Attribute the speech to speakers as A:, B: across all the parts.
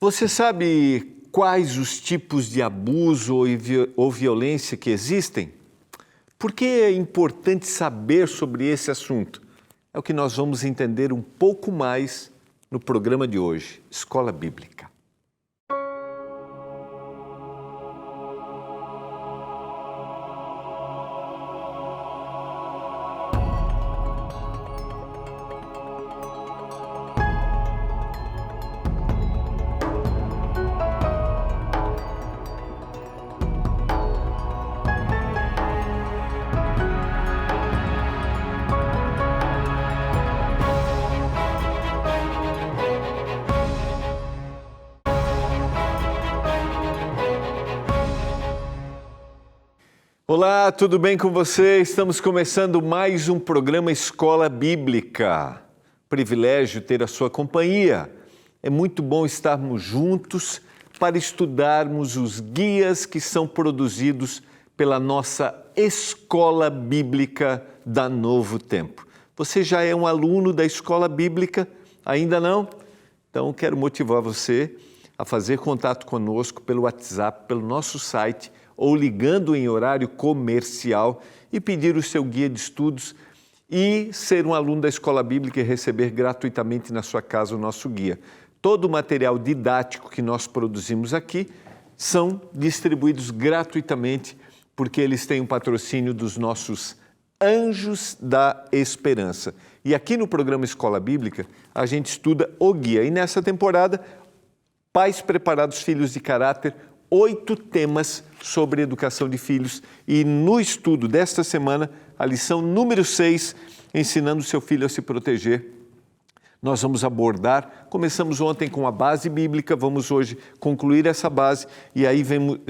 A: Você sabe quais os tipos de abuso ou violência que existem? Por que é importante saber sobre esse assunto? É o que nós vamos entender um pouco mais no programa de hoje, Escola Bíblica. Olá, tudo bem com você? Estamos começando mais um programa Escola Bíblica. Privilégio ter a sua companhia. É muito bom estarmos juntos para estudarmos os guias que são produzidos pela nossa Escola Bíblica da Novo Tempo. Você já é um aluno da Escola Bíblica? Ainda não? Então, quero motivar você a fazer contato conosco pelo WhatsApp, pelo nosso site, ou ligando em horário comercial e pedir o seu guia de estudos e ser um aluno da Escola Bíblica e receber gratuitamente na sua casa o nosso guia. Todo o material didático que nós produzimos aqui são distribuídos gratuitamente porque eles têm um patrocínio dos nossos Anjos da Esperança. E aqui no programa Escola Bíblica a gente estuda o guia. E nessa temporada, Pais Preparados, Filhos de Caráter, 8 temas sobre educação de filhos. E no estudo desta semana, a lição número 6, ensinando seu filho a se proteger. Nós vamos abordar, começamos ontem com a base bíblica, vamos hoje concluir essa base e aí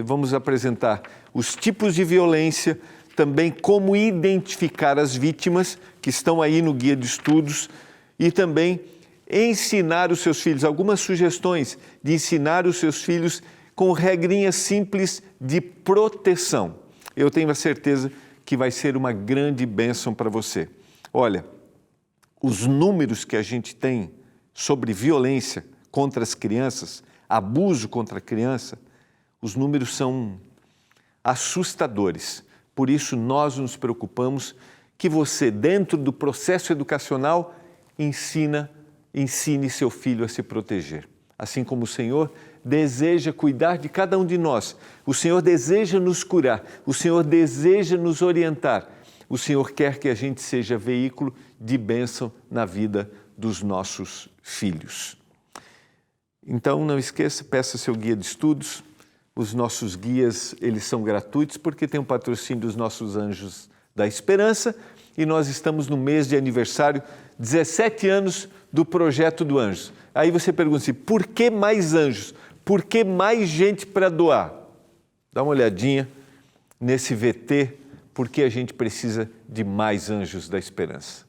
A: vamos apresentar os tipos de violência, também como identificar as vítimas que estão aí no guia de estudos e também ensinar os seus filhos, algumas sugestões de ensinar os seus filhos com regrinhas simples de proteção. Eu tenho a certeza que vai ser uma grande bênção para você. Olha, os números que a gente tem sobre violência contra as crianças, abuso contra a criança, os números são assustadores. Por isso, nós nos preocupamos que você, dentro do processo educacional, ensine seu filho a se proteger. Assim como o Senhor deseja cuidar de cada um de nós, o Senhor deseja nos curar, o Senhor deseja nos orientar, o Senhor quer que a gente seja veículo de bênção na vida dos nossos filhos. Então, não esqueça, peça seu guia de estudos. Os nossos guias, eles são gratuitos porque tem o patrocínio dos nossos Anjos da Esperança e nós estamos no mês de aniversário, 17 anos do Projeto do Anjos. Aí você pergunta assim, por que mais anjos? Por que mais gente para doar? Dá uma olhadinha nesse VT, porque a gente precisa de mais Anjos da Esperança.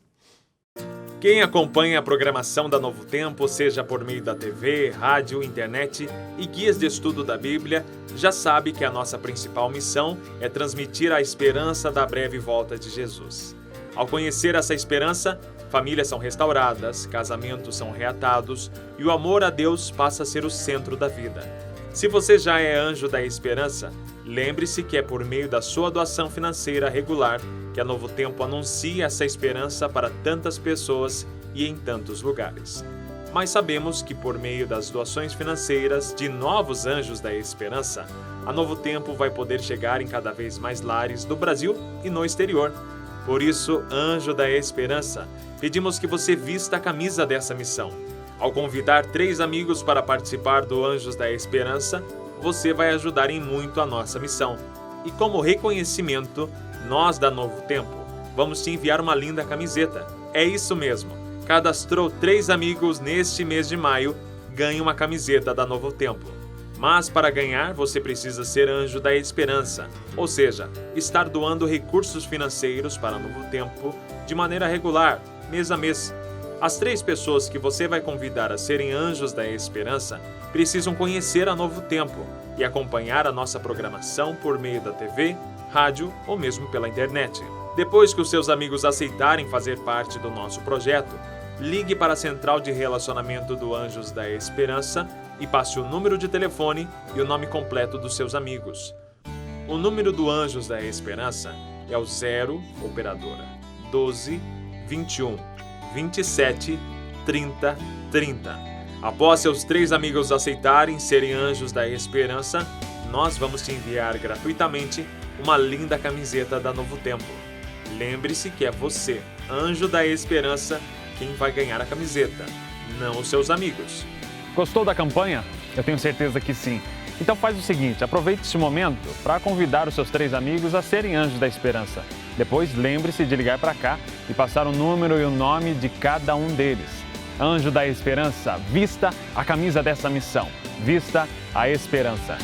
B: Quem acompanha a programação da Novo Tempo, seja por meio da TV, rádio, internet e guias de estudo da Bíblia, já sabe que a nossa principal missão é transmitir a esperança da breve volta de Jesus. Ao conhecer essa esperança, famílias são restauradas, casamentos são reatados e o amor a Deus passa a ser o centro da vida. Se você já é anjo da esperança, lembre-se que é por meio da sua doação financeira regular que a Novo Tempo anuncia essa esperança para tantas pessoas e em tantos lugares. Mas sabemos que por meio das doações financeiras de novos anjos da esperança, a Novo Tempo vai poder chegar em cada vez mais lares do Brasil e no exterior. Por isso, Anjo da Esperança, pedimos que você vista a camisa dessa missão. Ao convidar 3 amigos para participar do Anjos da Esperança, você vai ajudar em muito a nossa missão. E como reconhecimento, nós da Novo Tempo vamos te enviar uma linda camiseta. É isso mesmo, cadastrou 3 amigos neste mês de maio, ganhe uma camiseta da Novo Tempo. Mas para ganhar, você precisa ser Anjo da Esperança, ou seja, estar doando recursos financeiros para Novo Tempo de maneira regular, mês a mês. As 3 pessoas que você vai convidar a serem Anjos da Esperança precisam conhecer a Novo Tempo e acompanhar a nossa programação por meio da TV, rádio ou mesmo pela internet. Depois que os seus amigos aceitarem fazer parte do nosso projeto, ligue para a Central de Relacionamento do Anjos da Esperança e passe o número de telefone e o nome completo dos seus amigos. O número do Anjos da Esperança é o 0 operadora 12 21 27 30 30. Após seus 3 amigos aceitarem serem Anjos da Esperança, nós vamos te enviar gratuitamente uma linda camiseta da Novo Tempo. Lembre-se que é você, Anjo da Esperança, quem vai ganhar a camiseta, não os seus amigos.
C: Gostou da campanha? Eu tenho certeza que sim. Então faz o seguinte, aproveite este momento para convidar os seus 3 amigos a serem Anjos da Esperança. Depois lembre-se de ligar para cá e passar o número e o nome de cada um deles. Anjo da Esperança, vista a camisa dessa missão. Vista a esperança.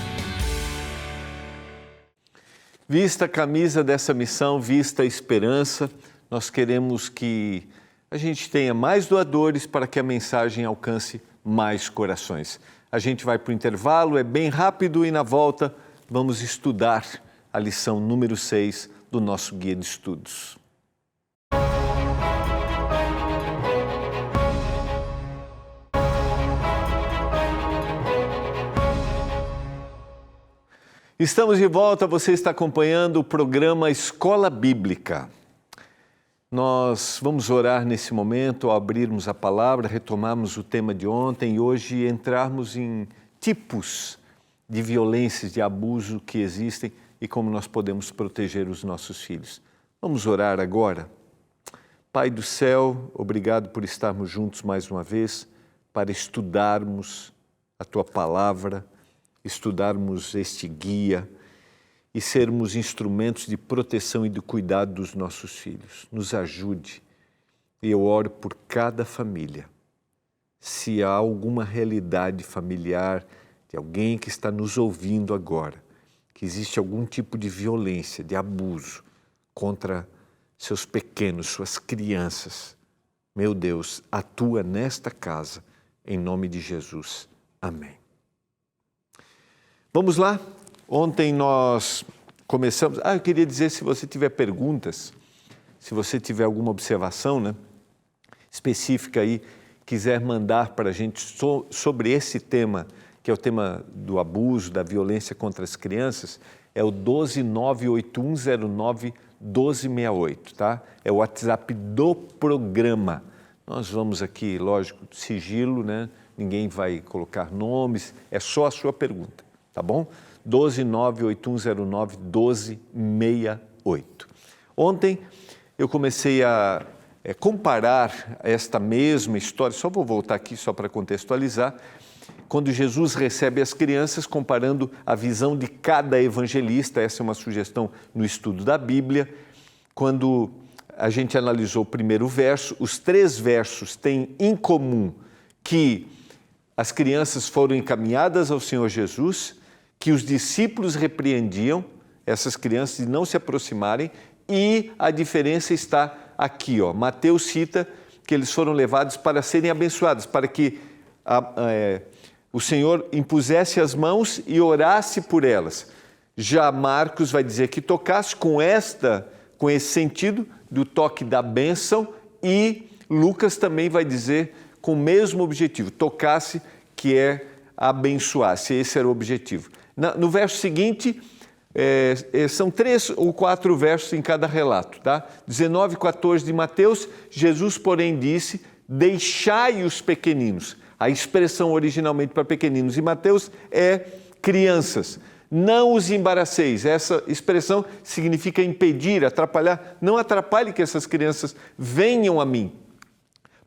A: Vista a camisa dessa missão, vista a esperança. Nós queremos que a gente tenha mais doadores para que a mensagem alcance mais corações. A gente vai para o intervalo, é bem rápido e na volta vamos estudar a lição número 6 do nosso guia de estudos. Estamos de volta, você está acompanhando o programa Escola Bíblica. Nós vamos orar nesse momento, ao abrirmos a palavra, retomarmos o tema de ontem e hoje entrarmos em tipos de violências, de abuso que existem e como nós podemos proteger os nossos filhos. Vamos orar agora? Pai do céu, obrigado por estarmos juntos mais uma vez para estudarmos a Tua palavra, estudarmos este guia e sermos instrumentos de proteção e de cuidado dos nossos filhos. Nos ajude. E eu oro por cada família. Se há alguma realidade familiar de alguém que está nos ouvindo agora, que existe algum tipo de violência, de abuso contra seus pequenos, suas crianças, meu Deus, atua nesta casa, em nome de Jesus. Amém. Vamos lá? Ontem nós começamos... eu queria dizer, se você tiver perguntas, se você tiver alguma observação, específica aí, quiser mandar para a gente sobre esse tema, que é o tema do abuso, da violência contra as crianças, é o 12981091268, tá? É o WhatsApp do programa. Nós vamos aqui, lógico, sigilo, Ninguém vai colocar nomes, é só a sua pergunta. Tá bom? 12981091268. Ontem eu comecei a comparar esta mesma história, só vou voltar aqui só para contextualizar, quando Jesus recebe as crianças, comparando a visão de cada evangelista, essa é uma sugestão no estudo da Bíblia, quando a gente analisou o primeiro verso, os 3 versos têm em comum que as crianças foram encaminhadas ao Senhor Jesus, que os discípulos repreendiam essas crianças de não se aproximarem e a diferença está aqui. Mateus cita que eles foram levados para serem abençoados, para que o Senhor impusesse as mãos e orasse por elas. Já Marcos vai dizer que tocasse com esse sentido do toque da bênção e Lucas também vai dizer com o mesmo objetivo, tocasse, que é abençoasse, esse era o objetivo. No verso seguinte, são 3 ou 4 versos em cada relato, tá? 19 e 14 de Mateus, Jesus, porém, disse, deixai os pequeninos. A expressão originalmente para pequeninos em Mateus é crianças. Não os embaraceis. Essa expressão significa impedir, atrapalhar. Não atrapalhe que essas crianças venham a mim,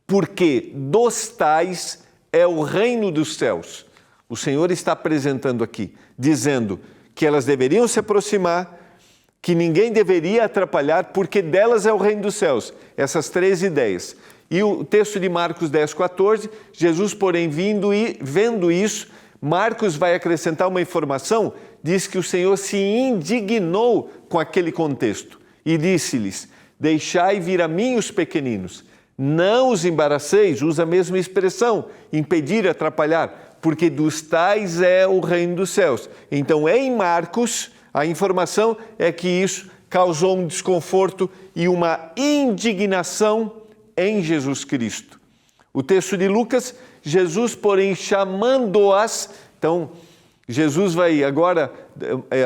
A: porque dos tais é o reino dos céus. O Senhor está apresentando aqui, dizendo que elas deveriam se aproximar, que ninguém deveria atrapalhar, porque delas é o reino dos céus. Essas 3 ideias. E o texto de Marcos 10:14, Jesus, porém, vendo isso, Marcos vai acrescentar uma informação, diz que o Senhor se indignou com aquele contexto e disse-lhes, deixai vir a mim os pequeninos, não os embaraceis, usa a mesma expressão, impedir, atrapalhar, porque dos tais é o reino dos céus. Então, em Marcos, a informação é que isso causou um desconforto e uma indignação em Jesus Cristo. O texto de Lucas Jesus, porém, chamando-as, então, Jesus vai agora,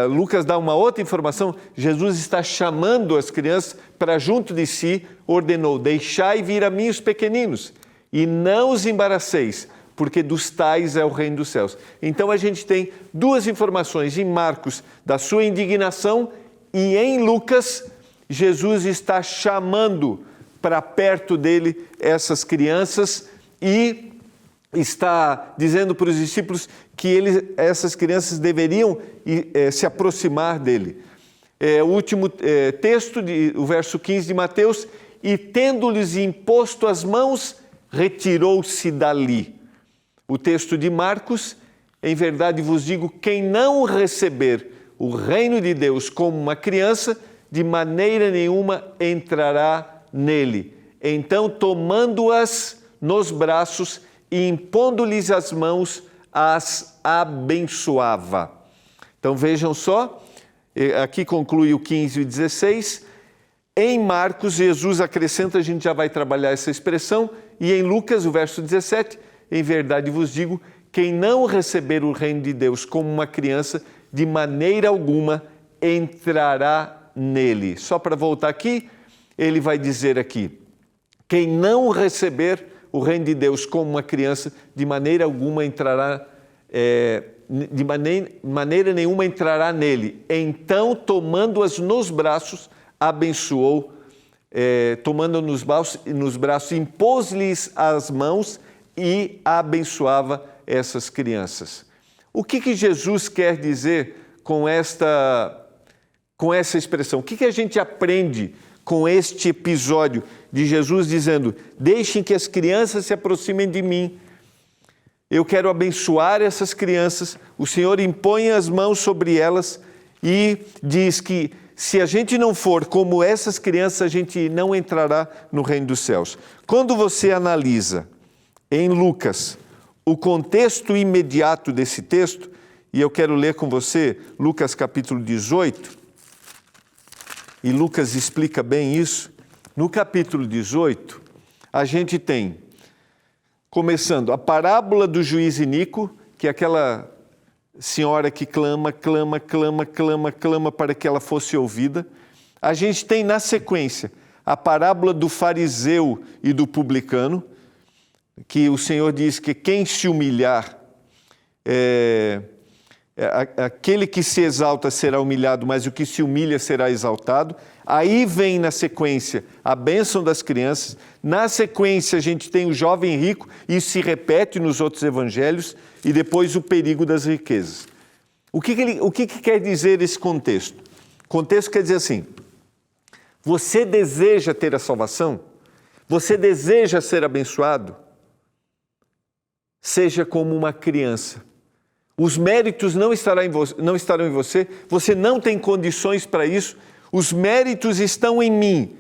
A: Lucas dá uma outra informação, Jesus está chamando as crianças para junto de si, ordenou, deixai vir a mim os pequeninos, e não os embaraceis, porque dos tais é o reino dos céus. Então a gente tem duas informações, em Marcos, da sua indignação, e em Lucas, Jesus está chamando para perto dele essas crianças e está dizendo para os discípulos que essas crianças deveriam se aproximar dele. O último texto, o verso 15 de Mateus, e tendo-lhes imposto as mãos, retirou-se dali. O texto de Marcos, em verdade vos digo, quem não receber o reino de Deus como uma criança, de maneira nenhuma entrará nele. Então, tomando-as nos braços e impondo-lhes as mãos, as abençoava. Então, vejam só, aqui conclui o 15 e 16. Em Marcos, Jesus acrescenta, a gente já vai trabalhar essa expressão, e em Lucas, o verso 17, em verdade vos digo, quem não receber o reino de Deus como uma criança, de maneira alguma entrará nele. Só para voltar aqui, ele vai dizer aqui, quem não receber o reino de Deus como uma criança, de maneira alguma entrará, de maneira nenhuma entrará nele. Então, tomando-as nos braços, abençoou, tomando nos braços, impôs-lhes as mãos e abençoava essas crianças. O que Jesus quer dizer com essa expressão? O que a gente aprende com este episódio de Jesus dizendo, deixem que as crianças se aproximem de mim, eu quero abençoar essas crianças, o Senhor impõe as mãos sobre elas e diz que se a gente não for como essas crianças, a gente não entrará no reino dos céus. Quando você analisa em Lucas o contexto imediato desse texto, e eu quero ler com você Lucas capítulo 18, e Lucas explica bem isso. No capítulo 18, a gente tem, começando, a parábola do juiz iníquo, que é aquela senhora que clama para que ela fosse ouvida. A gente tem, na sequência, a parábola do fariseu e do publicano, que o Senhor diz que quem se humilhar, aquele que se exalta será humilhado, mas o que se humilha será exaltado. Aí vem na sequência a bênção das crianças, na sequência a gente tem o jovem rico, isso se repete nos outros evangelhos, e depois o perigo das riquezas. O que quer dizer esse contexto? O contexto quer dizer assim, você deseja ter a salvação? Você deseja ser abençoado? Seja como uma criança. Os méritos não estarão em você, você não tem condições para isso, os méritos estão em mim.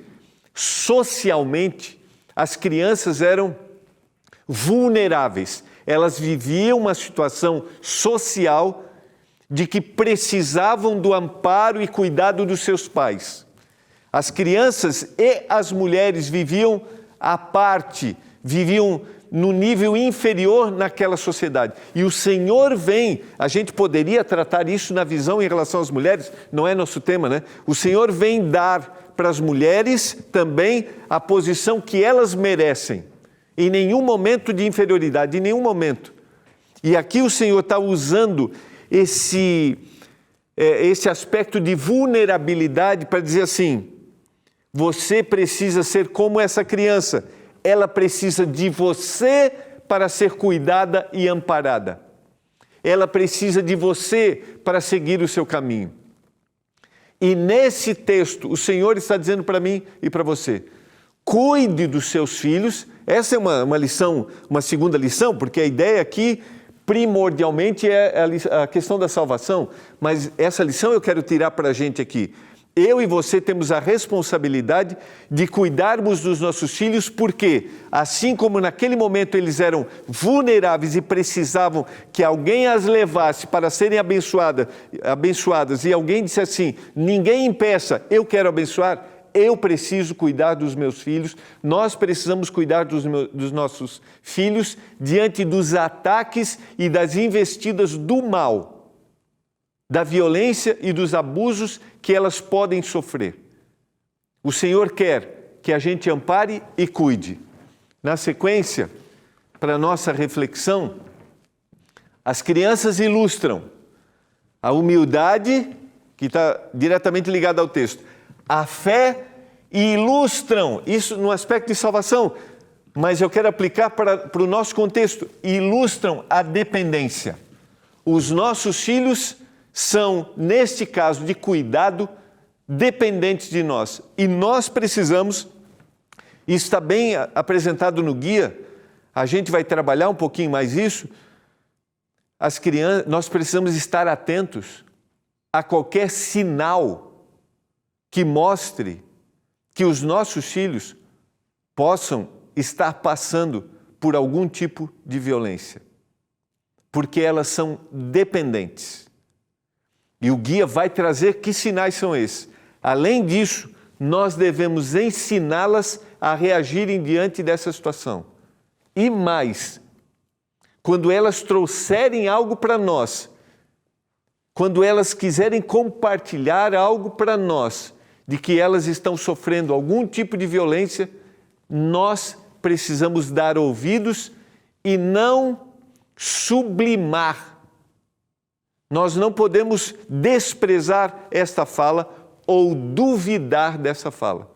A: Socialmente, as crianças eram vulneráveis, elas viviam uma situação social de que precisavam do amparo e cuidado dos seus pais. As crianças e as mulheres viviam à parte, viviam no nível inferior naquela sociedade. E o Senhor vem, a gente poderia tratar isso na visão em relação às mulheres, não é nosso tema, né? O Senhor vem dar para as mulheres também a posição que elas merecem, em nenhum momento de inferioridade, em nenhum momento. E aqui o Senhor está usando esse aspecto de vulnerabilidade para dizer assim, você precisa ser como essa criança, ela precisa de você para ser cuidada e amparada. Ela precisa de você para seguir o seu caminho. E nesse texto, o Senhor está dizendo para mim e para você, cuide dos seus filhos. Essa é uma lição, uma segunda lição, porque a ideia aqui, primordialmente, é a questão da salvação. Mas essa lição eu quero tirar para a gente aqui. Eu e você temos a responsabilidade de cuidarmos dos nossos filhos, porque assim como naquele momento eles eram vulneráveis e precisavam que alguém as levasse para serem abençoadas, e alguém disse assim, ninguém impeça, eu quero abençoar, eu preciso cuidar dos meus filhos, nós precisamos cuidar dos nossos filhos diante dos ataques e das investidas do mal, da violência e dos abusos que elas podem sofrer. O Senhor quer que a gente ampare e cuide. Na sequência, para nossa reflexão, as crianças ilustram a humildade, que está diretamente ligada ao texto, a fé, e ilustram isso no aspecto de salvação, mas eu quero aplicar para o nosso contexto, ilustram a dependência. Os nossos filhos são, neste caso de cuidado, dependentes de nós, e nós precisamos, e está bem apresentado no guia, a gente vai trabalhar um pouquinho mais isso, as crianças, nós precisamos estar atentos a qualquer sinal que mostre que os nossos filhos possam estar passando por algum tipo de violência, porque elas são dependentes. E o guia vai trazer que sinais são esses. Além disso, nós devemos ensiná-las a reagirem diante dessa situação. E mais, quando elas trouxerem algo para nós, quando elas quiserem compartilhar algo para nós, de que elas estão sofrendo algum tipo de violência, nós precisamos dar ouvidos e não sublimar. Nós não podemos desprezar esta fala ou duvidar dessa fala.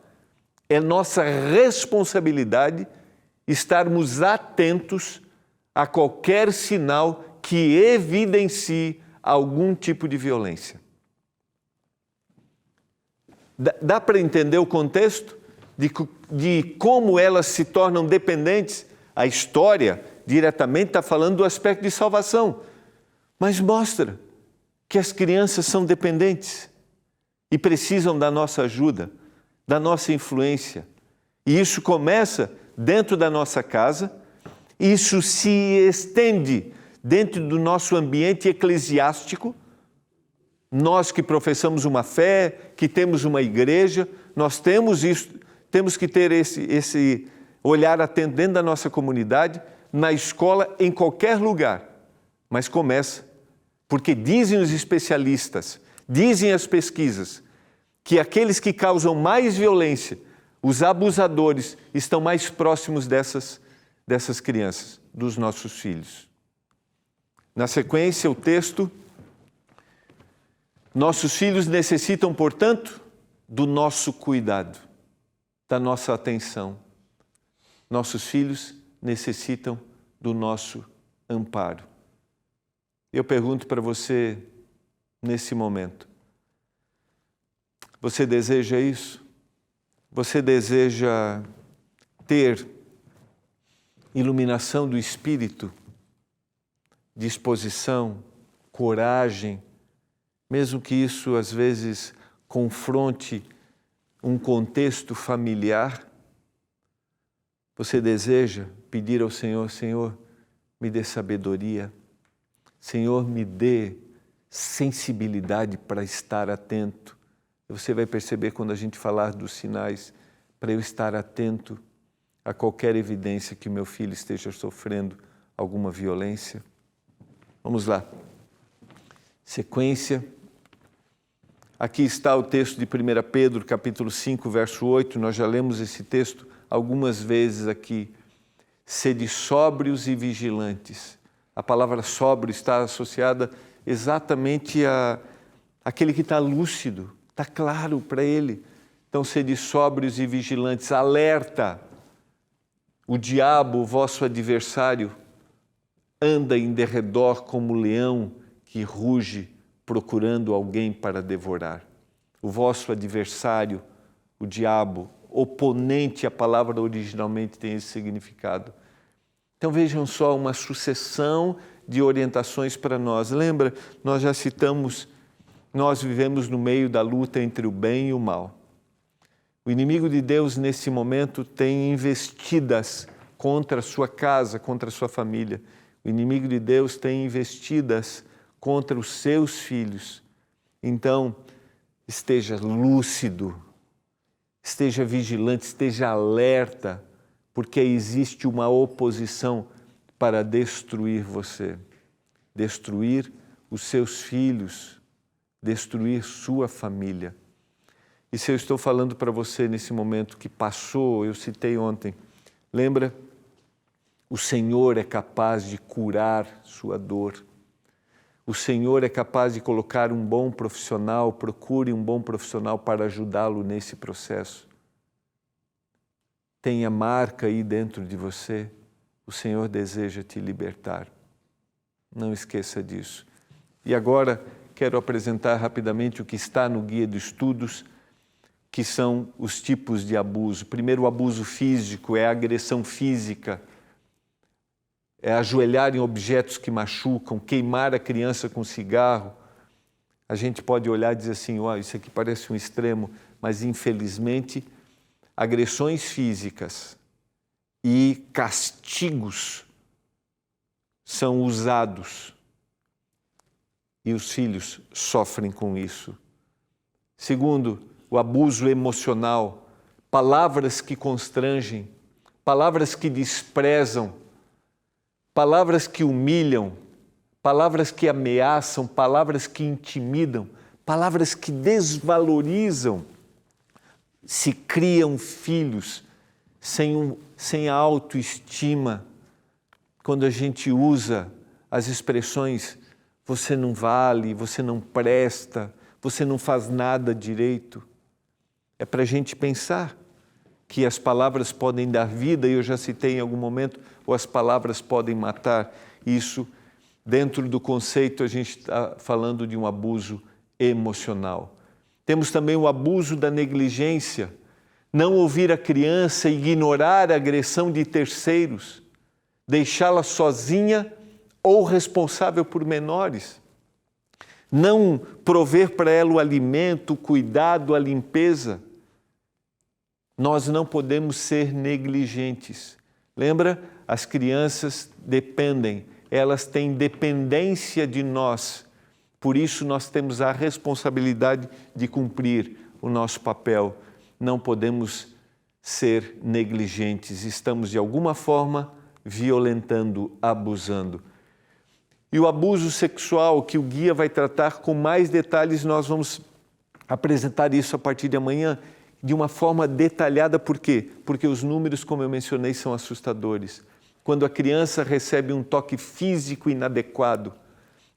A: É nossa responsabilidade estarmos atentos a qualquer sinal que evidencie algum tipo de violência. Dá para entender o contexto de como elas se tornam dependentes? A história diretamente está falando do aspecto de salvação, mas mostra que as crianças são dependentes e precisam da nossa ajuda, da nossa influência. E isso começa dentro da nossa casa, isso se estende dentro do nosso ambiente eclesiástico. Nós que professamos uma fé, que temos uma igreja, nós temos isso, temos que ter esse olhar atento dentro da nossa comunidade, na escola, em qualquer lugar. Mas começa, porque dizem os especialistas, dizem as pesquisas, que aqueles que causam mais violência, os abusadores, estão mais próximos dessas crianças, dos nossos filhos. Na sequência, o texto: nossos filhos necessitam, portanto, do nosso cuidado, da nossa atenção. Nossos filhos necessitam do nosso amparo. Eu pergunto para você, nesse momento, você deseja isso? Você deseja ter iluminação do Espírito, disposição, coragem, mesmo que isso às vezes confronte um contexto familiar? Você deseja pedir ao Senhor: Senhor, me dê sabedoria, Senhor, me dê sensibilidade para estar atento. Você vai perceber quando a gente falar dos sinais, para eu estar atento a qualquer evidência que meu filho esteja sofrendo alguma violência. Vamos lá. Sequência. Aqui está o texto de 1 Pedro, capítulo 5, verso 8. Nós já lemos esse texto algumas vezes aqui. Sede sóbrios e vigilantes. A palavra sóbrio está associada exatamente àquele que está lúcido, está claro para ele. Então, sede sóbrios e vigilantes. Alerta! O diabo, o vosso adversário, anda em derredor como leão que ruge, procurando alguém para devorar. O vosso adversário, o diabo, oponente, a palavra originalmente tem esse significado. Então vejam só, uma sucessão de orientações para nós. Lembra, nós já citamos, nós vivemos no meio da luta entre o bem e o mal. O inimigo de Deus, nesse momento, tem investidas contra a sua casa, contra a sua família. O inimigo de Deus tem investidas contra os seus filhos. Então, esteja lúcido, esteja vigilante, esteja alerta, porque existe uma oposição para destruir você, destruir os seus filhos, destruir sua família. E se eu estou falando para você nesse momento que passou, eu citei ontem, lembra? O Senhor é capaz de curar sua dor. O Senhor é capaz de colocar um bom profissional, procure um bom profissional para ajudá-lo nesse processo. Tenha marca aí dentro de você, o Senhor deseja te libertar. Não esqueça disso. E agora quero apresentar rapidamente o que está no guia de estudos, que são os tipos de abuso. Primeiro, o abuso físico, é a agressão física, é ajoelhar em objetos que machucam, queimar a criança com cigarro. A gente pode olhar e dizer assim, isso aqui parece um extremo, mas infelizmente agressões físicas e castigos são usados e os filhos sofrem com isso. Segundo, o abuso emocional, palavras que constrangem, palavras que desprezam, palavras que humilham, palavras que ameaçam, palavras que intimidam, palavras que desvalorizam. Se criam filhos sem a autoestima, quando a gente usa as expressões você não vale, você não presta, você não faz nada direito. É para a gente pensar que as palavras podem dar vida, e eu já citei em algum momento, ou as palavras podem matar. Isso, dentro do conceito, a gente está falando de um abuso emocional. Temos também o abuso da negligência, não ouvir a criança, ignorar a agressão de terceiros, deixá-la sozinha ou responsável por menores, não prover para ela o alimento, o cuidado, a limpeza. Nós não podemos ser negligentes. Lembra? As crianças dependem, elas têm dependência de nós. Por isso nós temos a responsabilidade de cumprir o nosso papel. Não podemos ser negligentes, estamos de alguma forma violentando, abusando. E o abuso sexual, que o guia vai tratar com mais detalhes, nós vamos apresentar isso a partir de amanhã, de uma forma detalhada. Por quê? Porque os números, como eu mencionei, são assustadores. Quando a criança recebe um toque físico inadequado,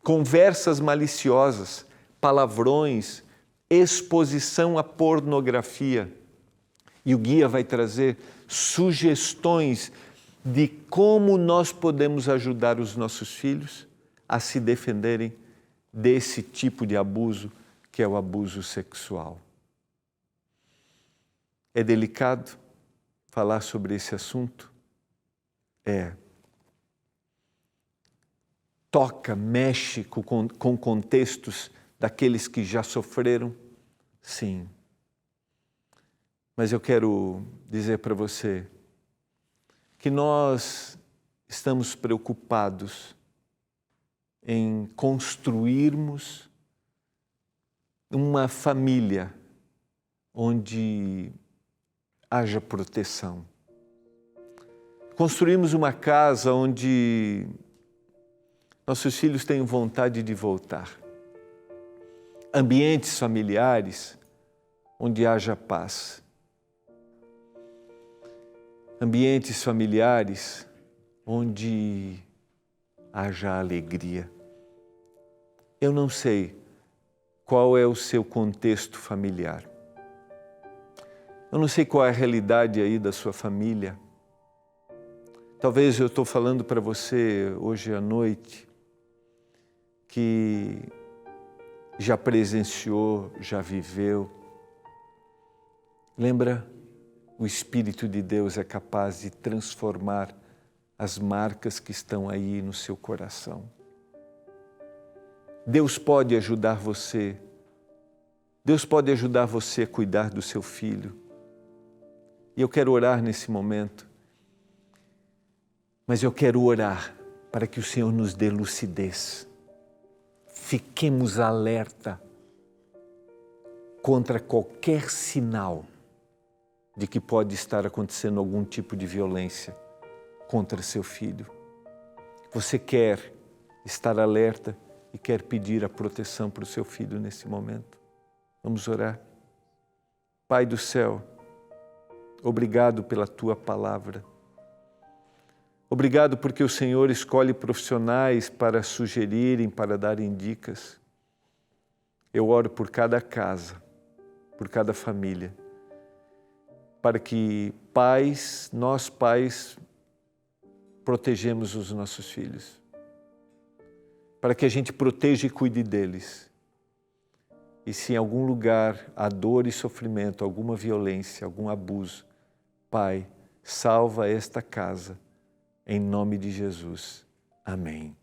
A: conversas maliciosas, palavrões, exposição à pornografia. E o guia vai trazer sugestões de como nós podemos ajudar os nossos filhos a se defenderem desse tipo de abuso, que é o abuso sexual. É delicado falar sobre esse assunto? É. Toca, mexe com contextos daqueles que já sofreram? Sim. Mas eu quero dizer para você que nós estamos preocupados em construirmos uma família onde haja proteção. Construímos uma casa onde nossos filhos tenham vontade de voltar. Ambientes familiares onde haja paz. Ambientes familiares onde haja alegria. Eu não sei qual é o seu contexto familiar. Eu não sei qual é a realidade aí da sua família. Talvez eu estou falando para você hoje à noite que já presenciou, já viveu. Lembra? O Espírito de Deus é capaz de transformar as marcas que estão aí no seu coração. Deus pode ajudar você. Deus pode ajudar você a cuidar do seu filho. E eu quero orar nesse momento. Mas eu quero orar para que o Senhor nos dê lucidez. Fiquemos alerta contra qualquer sinal de que pode estar acontecendo algum tipo de violência contra seu filho. Você quer estar alerta e quer pedir a proteção para o seu filho nesse momento. Vamos orar. Pai do céu, obrigado pela Tua palavra. Obrigado porque o Senhor escolhe profissionais para sugerirem, para darem dicas. Eu oro por cada casa, por cada família, para que nós pais, protegemos os nossos filhos, para que a gente proteja e cuide deles. E se em algum lugar há dor e sofrimento, alguma violência, algum abuso, Pai, salva esta casa, em nome de Jesus. Amém.